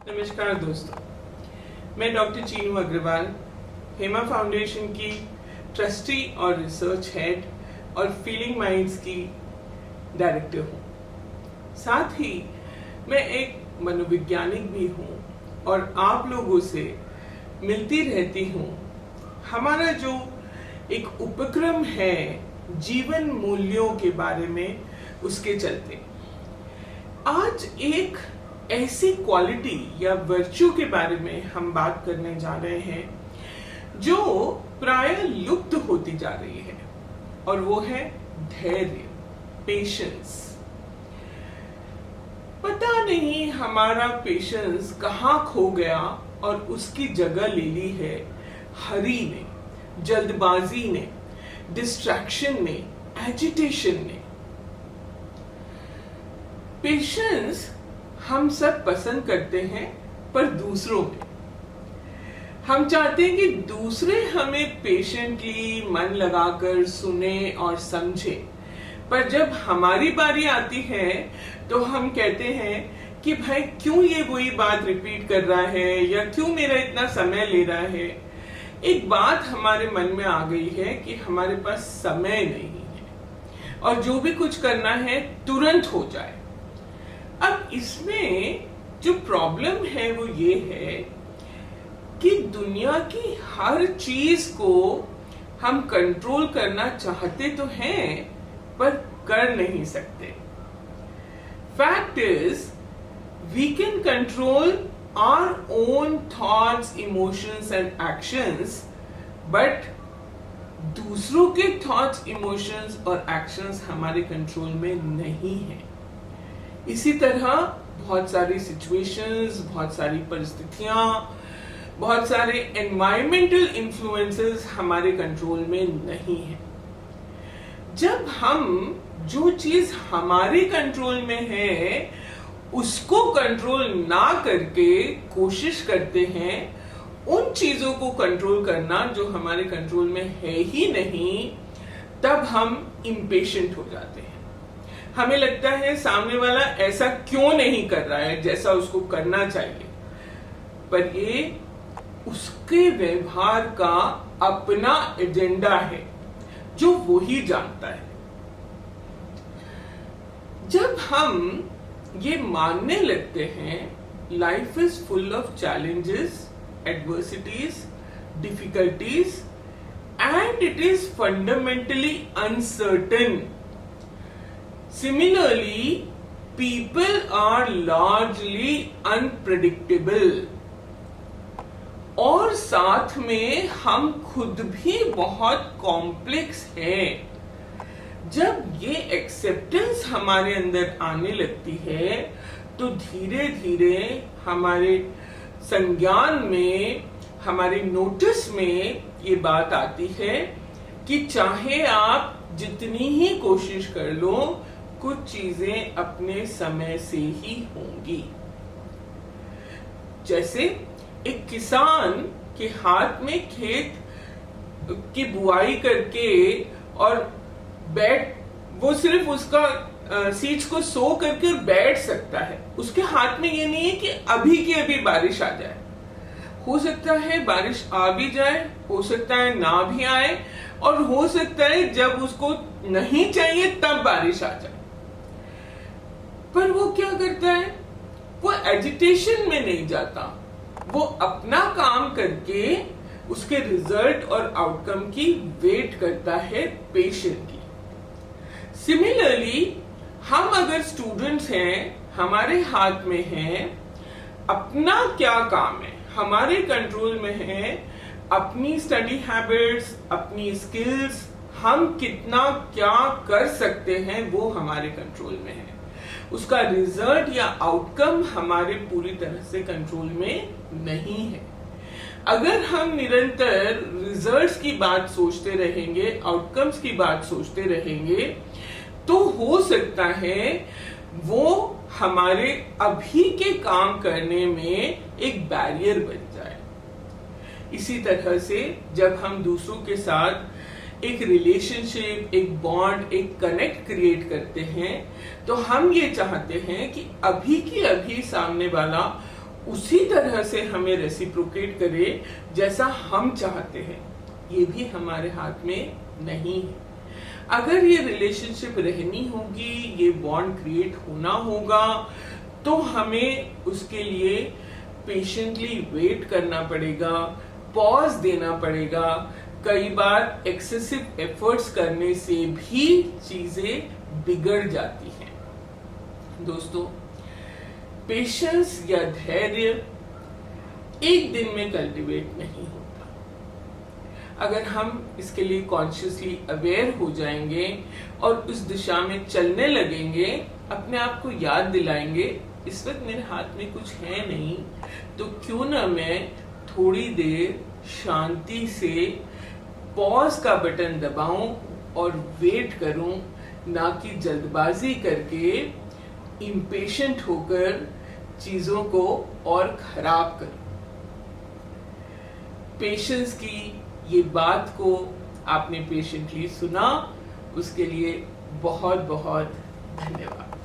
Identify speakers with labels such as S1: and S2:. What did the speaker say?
S1: नमस्कार दोस्तों, मैं डॉक्टर चीनू अग्रवाल, हेमा फाउंडेशन की ट्रस्टी और रिसर्च हेड और फीलिंग माइंड्स की डायरेक्टर हूँ। साथ ही मैं एक मनोवैज्ञानिक भी हूँ और आप लोगों से मिलती रहती हूँ। हमारा जो एक उपक्रम है जीवन मूल्यों के बारे में, उसके चलते आज एक ऐसी क्वालिटी या वर्च्यू के बारे में हम बात करने जा रहे हैं जो प्राय लुप्त होती जा रही है, और वो है धैर्य, पेशेंस। पता नहीं हमारा पेशेंस कहाँ खो गया और उसकी जगह ले ली है हरी ने, जल्दबाजी ने, डिस्ट्रैक्शन ने, एजिटेशन ने। पेशेंस हम सब पसंद करते हैं, पर दूसरों में हम चाहते हैं कि दूसरे हमें पेशेंटली मन लगाकर सुने और समझे, पर जब हमारी बारी आती है तो हम कहते हैं कि भाई क्यों ये वही बात रिपीट कर रहा है या क्यों मेरा इतना समय ले रहा है। एक बात हमारे मन में आ गई है कि हमारे पास समय नहीं है और जो भी कुछ करना है तुरंत हो जाए। अब इसमें जो प्रॉब्लम है वो ये है कि दुनिया की हर चीज को हम कंट्रोल करना चाहते तो हैं, पर कर नहीं सकते। Fact is we can control our own thoughts, emotions and actions, but दूसरों के थॉट्स, इमोशंस और एक्शंस हमारे कंट्रोल में नहीं है। इसी तरह बहुत सारी सिचुएशंस, बहुत सारी परिस्थितियां, बहुत सारे एनवायरमेंटल इन्फ्लुएंसेस हमारे कंट्रोल में नहीं है। जब हम जो चीज हमारे कंट्रोल में है उसको कंट्रोल ना करके कोशिश करते हैं उन चीजों को कंट्रोल करना जो हमारे कंट्रोल में है ही नहीं, तब हम इम्पेशेंट हो जाते हैं। हमें लगता है सामने वाला ऐसा क्यों नहीं कर रहा है जैसा उसको करना चाहिए, पर ये उसके व्यवहार का अपना एजेंडा है जो वो ही जानता है। जब हम ये मानने लगते हैं life is full of challenges, adversities, difficulties and it is fundamentally uncertain. Similarly, people are largely unpredictable, और साथ में हम खुद भी बहुत कॉम्प्लेक्स हैं। जब ये एक्सेप्टेंस हमारे अंदर आने लगती है तो धीरे धीरे हमारे संज्ञान में, हमारे नोटिस में ये बात आती है कि चाहे आप जितनी ही कोशिश कर लो, कुछ चीजें अपने समय से ही होंगी। जैसे एक किसान के हाथ में खेत की बुआई करके और वो सिर्फ उसका सीड्स को सो करके बैठ सकता है। उसके हाथ में ये नहीं है कि अभी की अभी बारिश आ जाए। हो सकता है बारिश आ भी जाए, हो सकता है ना भी आए, और हो सकता है जब उसको नहीं चाहिए तब बारिश आ जाए। पर वो क्या करता है? वो एजिटेशन में नहीं जाता, वो अपना काम करके उसके रिजल्ट और आउटकम की वेट करता है पेशेंटली। सिमिलरली हम अगर स्टूडेंट्स हैं, हमारे हाथ में है अपना क्या काम है, हमारे कंट्रोल में है अपनी स्टडी हैबिट्स, अपनी स्किल्स, हम कितना क्या कर सकते हैं वो हमारे कंट्रोल में है। उसका रिजल्ट या आउटकम हमारे पूरी तरह से कंट्रोल में नहीं है। अगर हम निरंतर रिजल्ट्स की बात सोचते रहेंगे, आउटकम्स की बात सोचते रहेंगे, तो हो सकता है वो हमारे अभी के काम करने में एक बैरियर बन जाए। इसी तरह से जब हम दूसरों के साथ एक रिलेशनशिप, एक बॉन्ड, एक कनेक्ट क्रिएट करते हैं, तो हम ये चाहते हैं कि अभी की अभी सामने वाला उसी तरह से हमें रेसिप्रोकेट करे जैसा हम चाहते हैं, ये भी हमारे हाथ में नहीं है। अगर ये रिलेशनशिप रहनी होगी, ये बॉन्ड क्रिएट होना होगा, तो हमें उसके लिए पेशेंटली वेट करना पड़ेगा, पॉज देना पड़ेगा। कई बार एक्सेसिव एफर्ट्स करने से भी चीजें बिगड़ जाती हैं। दोस्तों, पेशेंस या धैर्य एक दिन में कल्टीवेट नहीं होता। अगर हम इसके लिए कॉन्शियसली अवेयर हो जाएंगे और उस दिशा में चलने लगेंगे, अपने आप को याद दिलाएंगे इस वक्त मेरे हाथ में कुछ है नहीं, तो क्यों ना मैं थोड़ी देर शांति से पॉज का बटन दबाऊं और वेट करूं, ना कि जल्दबाजी करके इम्पेशेंट होकर चीजों को और खराब करूं। पेशेंस की ये बात को आपने पेशेंटली सुना, उसके लिए बहुत बहुत धन्यवाद।